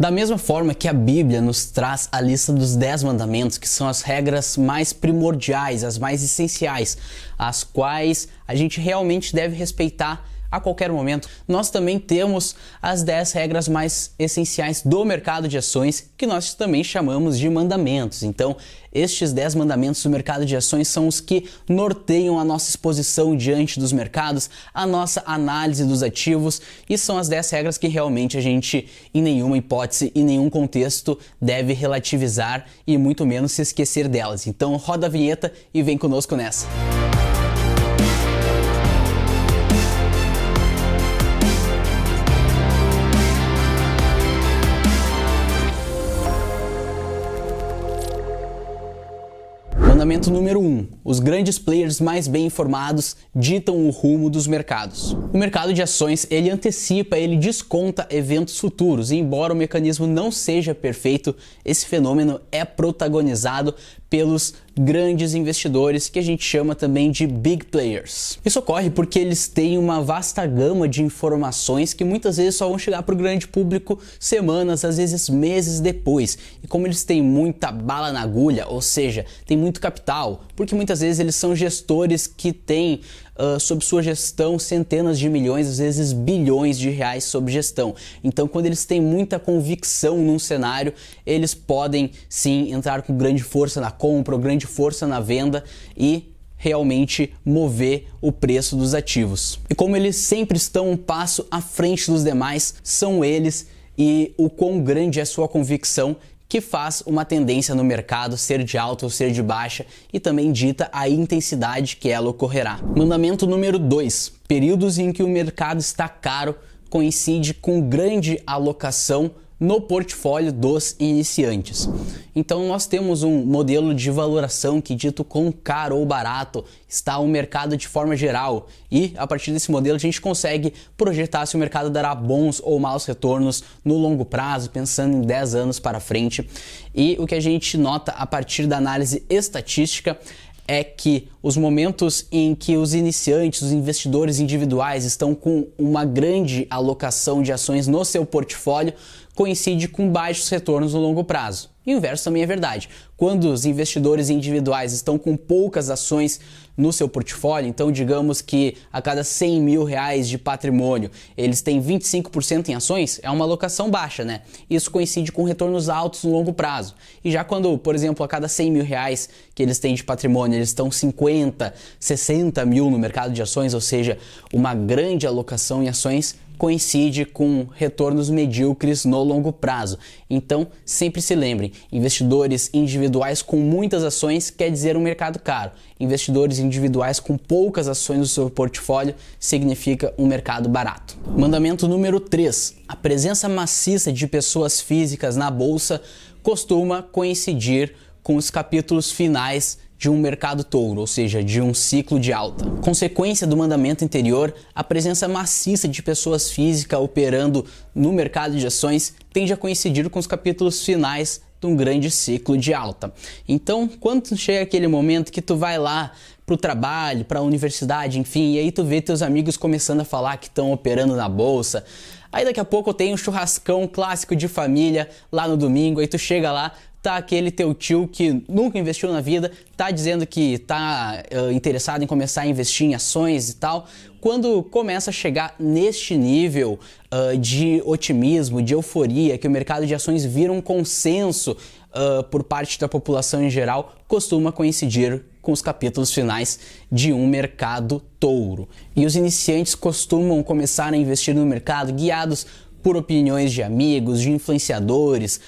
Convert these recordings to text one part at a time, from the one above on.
Da mesma forma que a Bíblia nos traz a lista dos 10 mandamentos, que são as regras mais primordiais, as mais essenciais, as quais a gente realmente deve respeitar a qualquer momento, nós também temos as 10 regras mais essenciais do mercado de ações, que nós também chamamos de mandamentos. Então, estes 10 mandamentos do mercado de ações são os que norteiam a nossa exposição diante dos mercados, a nossa análise dos ativos, e são as 10 regras que realmente a gente, em nenhuma hipótese, em nenhum contexto, deve relativizar e muito menos se esquecer delas. Então, roda a vinheta e vem conosco nessa. Mandamento número 1. Os grandes players mais bem informados ditam o rumo dos mercados. O mercado de ações, ele antecipa, ele desconta eventos futuros, e embora o mecanismo não seja perfeito, esse fenômeno é protagonizado pelos grandes investidores, que a gente chama também de big players. Isso ocorre porque eles têm uma vasta gama de informações que muitas vezes só vão chegar para o grande público semanas, às vezes meses depois. E como eles têm muita bala na agulha, ou seja, tem muito capital, porque muitas vezes eles são gestores que têm sob sua gestão centenas de milhões, às vezes bilhões de reais sob gestão. Então, quando eles têm muita convicção num cenário, eles podem sim entrar com grande força na compra ou grande força na venda e realmente mover o preço dos ativos. E como eles sempre estão um passo à frente dos demais, são eles e o quão grande é a sua convicção que faz uma tendência no mercado ser de alta ou ser de baixa e também dita a intensidade que ela ocorrerá. Mandamento número 2. Períodos em que o mercado está caro coincide com grande alocação no portfólio dos iniciantes. Então nós temos um modelo de valoração que dita quão caro ou barato está o mercado de forma geral, e a partir desse modelo a gente consegue projetar se o mercado dará bons ou maus retornos no longo prazo, pensando em 10 anos para frente. E o que a gente nota a partir da análise estatística é que os momentos em que os iniciantes, os investidores individuais estão com uma grande alocação de ações no seu portfólio, coincide com baixos retornos no longo prazo. E o inverso também é verdade. Quando os investidores individuais estão com poucas ações no seu portfólio, então digamos que a cada 100 mil reais de patrimônio eles têm 25% em ações, é uma alocação baixa, né? Isso coincide com retornos altos no longo prazo. E já quando, por exemplo, a cada 100 mil reais que eles têm de patrimônio, eles estão 50, 60 mil no mercado de ações, ou seja, uma grande alocação em ações, coincide com retornos medíocres no longo prazo. Então, sempre se lembrem, investidores individuais com muitas ações quer dizer um mercado caro. Investidores individuais com poucas ações no seu portfólio significa um mercado barato. Mandamento número 3. A presença maciça de pessoas físicas na bolsa costuma coincidir com os capítulos finais de um mercado touro, ou seja, de um ciclo de alta. Consequência do mandamento anterior, a presença maciça de pessoas físicas operando no mercado de ações tende a coincidir com os capítulos finais de um grande ciclo de alta. Então, quando chega aquele momento que tu vai lá para o trabalho, para a universidade, enfim, e aí tu vê teus amigos começando a falar que estão operando na bolsa, aí daqui a pouco tem um churrascão clássico de família lá no domingo, aí tu chega lá, tá aquele teu tio que nunca investiu na vida, tá dizendo que tá interessado em começar a investir em ações e tal. Quando começa a chegar neste nível de otimismo, de euforia, que o mercado de ações vira um consenso por parte da população em geral, costuma coincidir com os capítulos finais de um mercado touro. E os iniciantes costumam começar a investir no mercado guiados por opiniões de amigos, de influenciadores,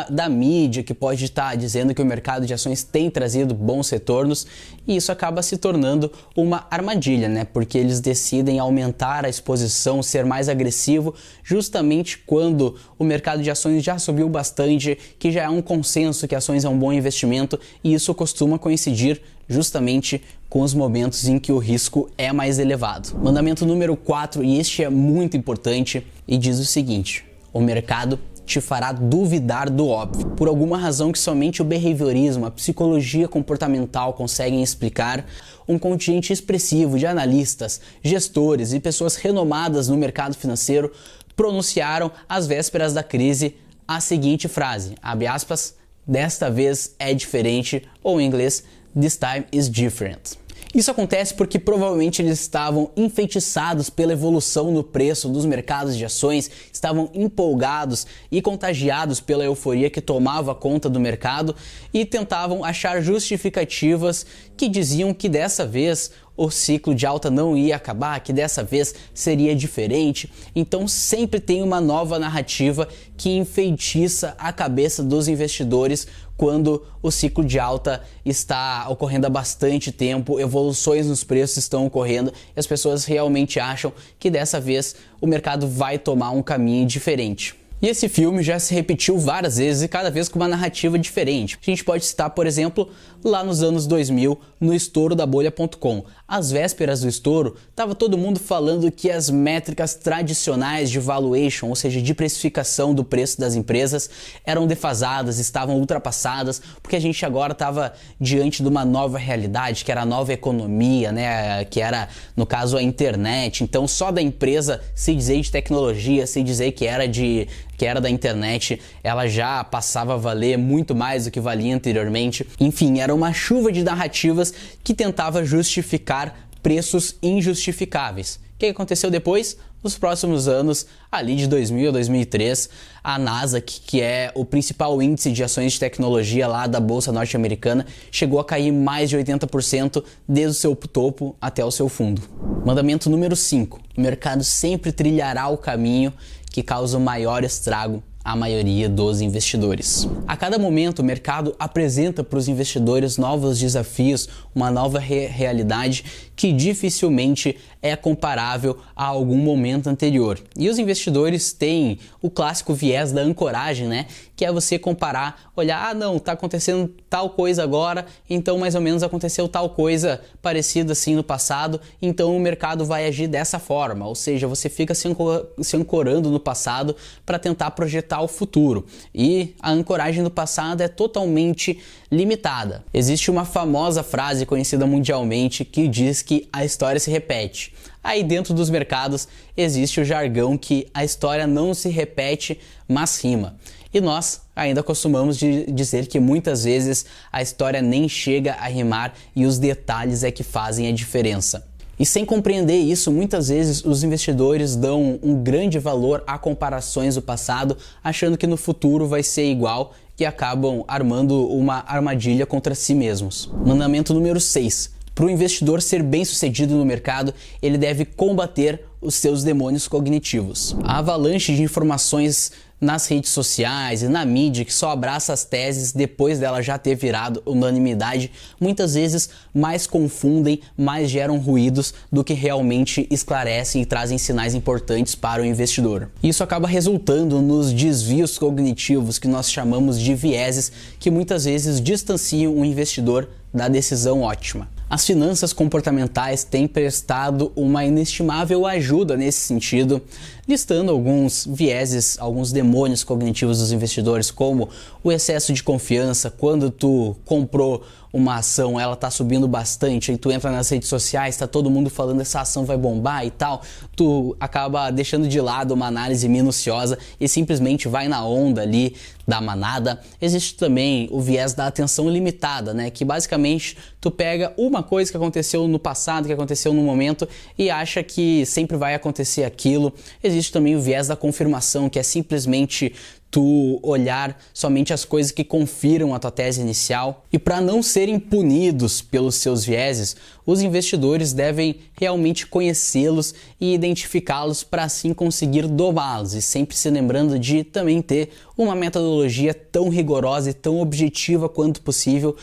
da mídia, que pode estar dizendo que o mercado de ações tem trazido bons retornos, e isso acaba se tornando uma armadilha, né? Porque eles decidem aumentar a exposição, ser mais agressivo, justamente quando o mercado de ações já subiu bastante, que já é um consenso que ações é um bom investimento, e isso costuma coincidir justamente com os momentos em que o risco é mais elevado. Mandamento número 4, e este é muito importante, e diz o seguinte: o mercado te fará duvidar do óbvio. Por alguma razão que somente o behaviorismo, a psicologia comportamental conseguem explicar, um contingente expressivo de analistas, gestores e pessoas renomadas no mercado financeiro pronunciaram às vésperas da crise a seguinte frase, abre aspas, desta vez é diferente, ou em inglês, this time is different. Isso acontece porque provavelmente eles estavam enfeitiçados pela evolução no preço dos mercados de ações, estavam empolgados e contagiados pela euforia que tomava conta do mercado e tentavam achar justificativas que diziam que dessa vez o ciclo de alta não ia acabar, que dessa vez seria diferente. Então sempre tem uma nova narrativa que enfeitiça a cabeça dos investidores quando o ciclo de alta está ocorrendo há bastante tempo, evoluções nos preços estão ocorrendo e as pessoas realmente acham que dessa vez o mercado vai tomar um caminho diferente. E esse filme já se repetiu várias vezes e cada vez com uma narrativa diferente. A gente pode citar, por exemplo, lá nos anos 2000, no estouro da bolha.com. Às vésperas do estouro, estava todo mundo falando que as métricas tradicionais de valuation, ou seja, de precificação do preço das empresas, eram defasadas, estavam ultrapassadas, porque a gente agora estava diante de uma nova realidade, que era a nova economia, né? Que era, no caso, a internet. Então, só da empresa se dizer de tecnologia, se dizer que era da internet, ela já passava a valer muito mais do que valia anteriormente. Enfim, era uma chuva de narrativas que tentava justificar preços injustificáveis. O que aconteceu depois? Nos próximos anos, ali de 2000 a 2003, a Nasdaq, que é o principal índice de ações de tecnologia lá da bolsa norte-americana, chegou a cair mais de 80% desde o seu topo até o seu fundo. Mandamento número 5. O mercado sempre trilhará o caminho que causa o maior estrago à maioria dos investidores. A cada momento, o mercado apresenta para os investidores novos desafios, uma nova realidade que dificilmente é comparável a algum momento anterior. E os investidores têm o clássico viés da ancoragem, né? Que é você comparar, olhar, não, tá acontecendo tal coisa agora, então mais ou menos aconteceu tal coisa parecida assim no passado, então o mercado vai agir dessa forma. Ou seja, você fica se ancorando no passado para tentar projetar o futuro. E a ancoragem do passado é totalmente limitada. Existe uma famosa frase conhecida mundialmente que diz que a história se repete. Aí dentro dos mercados existe o jargão que a história não se repete, mas rima. E nós ainda costumamos dizer que muitas vezes a história nem chega a rimar e os detalhes é que fazem a diferença. E sem compreender isso, muitas vezes os investidores dão um grande valor a comparações do passado, achando que no futuro vai ser igual e acabam armando uma armadilha contra si mesmos. Mandamento número 6. Para o investidor ser bem-sucedido no mercado, ele deve combater os seus demônios cognitivos. A avalanche de informações nas redes sociais e na mídia que só abraça as teses depois dela já ter virado unanimidade, muitas vezes mais confundem, mais geram ruídos do que realmente esclarecem e trazem sinais importantes para o investidor. Isso acaba resultando nos desvios cognitivos que nós chamamos de vieses, que muitas vezes distanciam o investidor da decisão ótima. As finanças comportamentais têm prestado uma inestimável ajuda nesse sentido, listando alguns vieses, alguns demônios cognitivos dos investidores, como o excesso de confiança. Quando tu comprou uma ação, ela tá subindo bastante, e tu entra nas redes sociais, tá todo mundo falando essa ação vai bombar e tal, tu acaba deixando de lado uma análise minuciosa e simplesmente vai na onda ali da manada. Existe também o viés da atenção limitada, né? Que basicamente tu pega uma coisa que aconteceu no passado, que aconteceu no momento e acha que sempre vai acontecer aquilo. Existe também o viés da confirmação, que é simplesmente tu olhar somente as coisas que confiram a tua tese inicial. E para não serem punidos pelos seus vieses, os investidores devem realmente conhecê-los e identificá-los para assim conseguir domá-los, e sempre se lembrando de também ter uma metodologia tão rigorosa e tão objetiva quanto possível,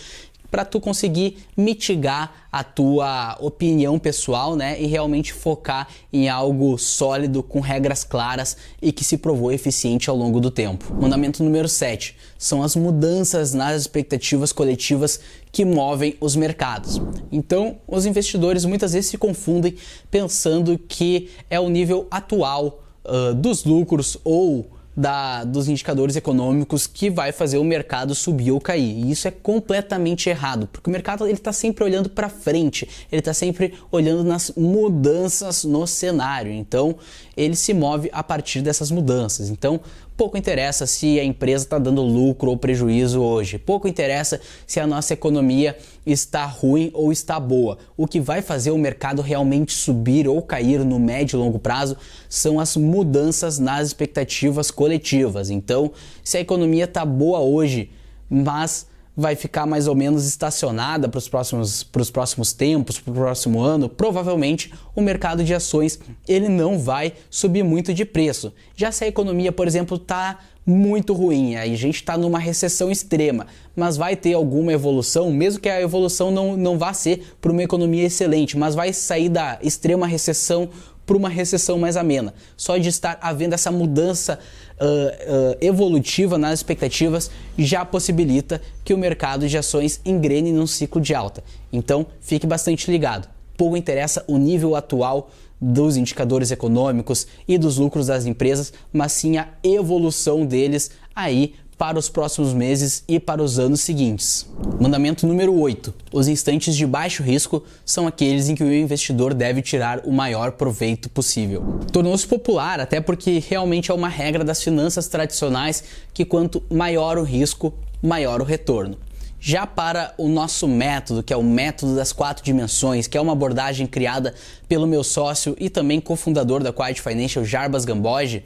para tu conseguir mitigar a tua opinião pessoal, né, e realmente focar em algo sólido, com regras claras e que se provou eficiente ao longo do tempo. Mandamento número 7. São as mudanças nas expectativas coletivas que movem os mercados. Então, os investidores muitas vezes se confundem pensando que é o nível atual dos lucros ou dos indicadores econômicos que vai fazer o mercado subir ou cair. E isso é completamente errado, porque o mercado está sempre olhando para frente, ele está sempre olhando nas mudanças no cenário, então ele se move a partir dessas mudanças. Então, pouco interessa se a empresa está dando lucro ou prejuízo hoje. Pouco interessa se a nossa economia está ruim ou está boa. O que vai fazer o mercado realmente subir ou cair no médio e longo prazo são as mudanças nas expectativas coletivas. Então, se a economia está boa hoje, mas vai ficar mais ou menos estacionada para os próximos tempos, para o próximo ano, provavelmente o mercado de ações ele não vai subir muito de preço. Já se a economia, por exemplo, está muito ruim, aí a gente está numa recessão extrema, mas vai ter alguma evolução, mesmo que a evolução não vá ser para uma economia excelente, mas vai sair da extrema recessão para uma recessão mais amena. Só de estar havendo essa mudança evolutiva nas expectativas já possibilita que o mercado de ações engrene num ciclo de alta. Então, fique bastante ligado. Pouco interessa o nível atual dos indicadores econômicos e dos lucros das empresas, mas sim a evolução deles aí para os próximos meses e para os anos seguintes. Mandamento número 8. Os instantes de baixo risco são aqueles em que o investidor deve tirar o maior proveito possível. Tornou-se popular até porque realmente é uma regra das finanças tradicionais que quanto maior o risco, maior o retorno. Já para o nosso método, que é o método das 4 dimensões, que é uma abordagem criada pelo meu sócio e também cofundador da Quiet Financial, Jarbas Gamboge,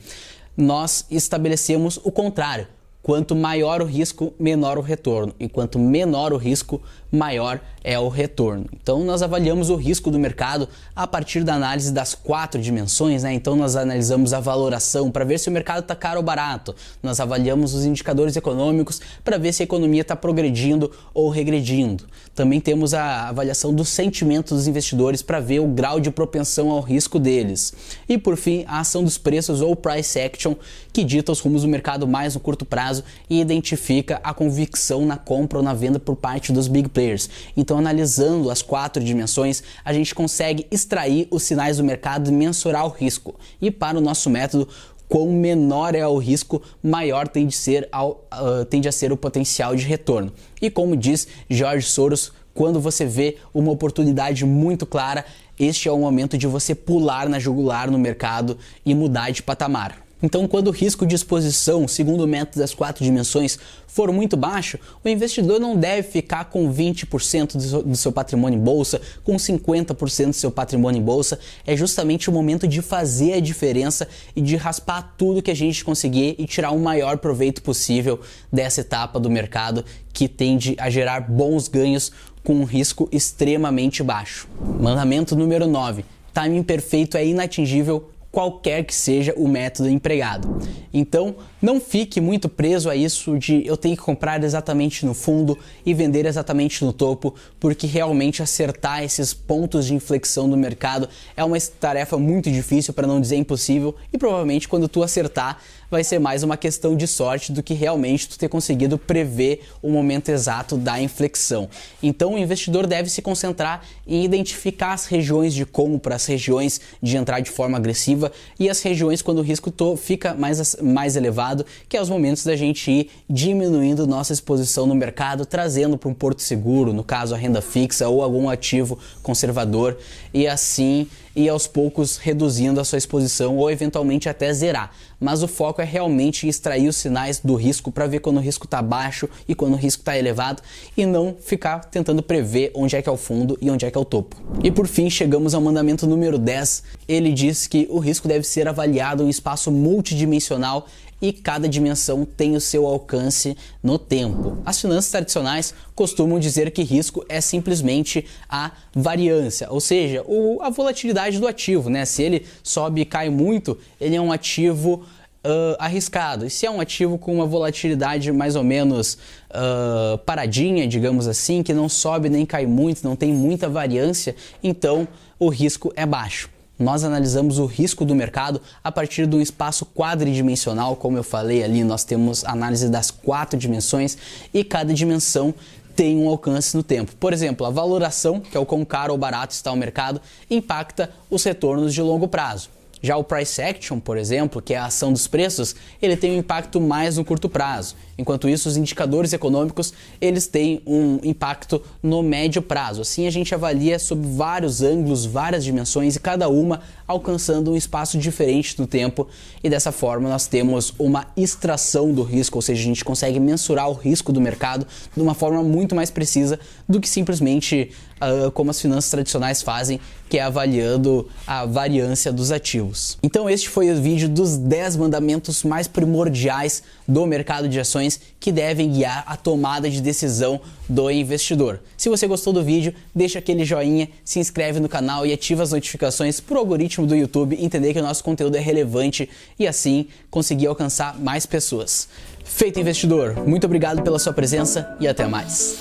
nós estabelecemos o contrário. Quanto maior o risco, menor o retorno. E quanto menor o risco, maior é o retorno. Então nós avaliamos o risco do mercado a partir da análise das 4 dimensões, né? Então nós analisamos a valoração para ver se o mercado está caro ou barato. Nós avaliamos os indicadores econômicos para ver se a economia está progredindo ou regredindo. Também temos a avaliação do sentimento dos investidores para ver o grau de propensão ao risco deles. E por fim, a ação dos preços ou price action, que dita os rumos do mercado mais no curto prazo e identifica a convicção na compra ou na venda por parte dos big players. Então, analisando as 4 dimensões, a gente consegue extrair os sinais do mercado e mensurar o risco. E para o nosso método, quão menor é o risco, maior tende a ser o potencial de retorno. E como diz George Soros, quando você vê uma oportunidade muito clara, este é o momento de você pular na jugular no mercado e mudar de patamar. Então, quando o risco de exposição, segundo o método das 4 dimensões, for muito baixo, o investidor não deve ficar com 20% do seu patrimônio em bolsa, com 50% do seu patrimônio em bolsa. É justamente o momento de fazer a diferença e de raspar tudo que a gente conseguir e tirar o maior proveito possível dessa etapa do mercado que tende a gerar bons ganhos com um risco extremamente baixo. Mandamento número 9. Timing perfeito é inatingível, qualquer que seja o método empregado. Então, não fique muito preso a isso de eu tenho que comprar exatamente no fundo e vender exatamente no topo, porque realmente acertar esses pontos de inflexão do mercado é uma tarefa muito difícil, para não dizer impossível, e provavelmente quando tu acertar vai ser mais uma questão de sorte do que realmente tu ter conseguido prever o momento exato da inflexão. Então o investidor deve se concentrar em identificar as regiões de compra, as regiões de entrar de forma agressiva e as regiões quando o risco fica mais elevado, que é os momentos da gente ir diminuindo nossa exposição no mercado, trazendo para um porto seguro, no caso a renda fixa ou algum ativo conservador, e assim e aos poucos reduzindo a sua exposição ou eventualmente até zerar. Mas o foco é realmente extrair os sinais do risco para ver quando o risco está baixo e quando o risco está elevado e não ficar tentando prever onde é que é o fundo e onde é que é o topo. E por fim chegamos ao mandamento número 10. Ele diz que o risco deve ser avaliado em espaço multidimensional e cada dimensão tem o seu alcance no tempo. As finanças tradicionais costumam dizer que risco é simplesmente a variância, ou seja, a volatilidade do ativo, né? Se ele sobe e cai muito, ele é um ativo arriscado. E se é um ativo com uma volatilidade mais ou menos paradinha, digamos assim, que não sobe nem cai muito, não tem muita variância, então o risco é baixo. Nós analisamos o risco do mercado a partir de um espaço quadridimensional, como eu falei ali, nós temos análise das 4 dimensões e cada dimensão tem um alcance no tempo. Por exemplo, a valoração, que é o quão caro ou barato está o mercado, impacta os retornos de longo prazo. Já o price action, por exemplo, que é a ação dos preços, ele tem um impacto mais no curto prazo. Enquanto isso, os indicadores econômicos, eles têm um impacto no médio prazo. Assim, a gente avalia sob vários ângulos, várias dimensões, e cada uma alcançando um espaço diferente no tempo, e dessa forma nós temos uma extração do risco, ou seja, a gente consegue mensurar o risco do mercado de uma forma muito mais precisa do que simplesmente como as finanças tradicionais fazem, que é avaliando a variância dos ativos. Então este foi o vídeo dos 10 mandamentos mais primordiais do mercado de ações que devem guiar a tomada de decisão do investidor. Se você gostou do vídeo, deixa aquele joinha, se inscreve no canal e ativa as notificações para o algoritmo do YouTube entender que o nosso conteúdo é relevante e assim conseguir alcançar mais pessoas. Feito, investidor! Muito obrigado pela sua presença e até mais!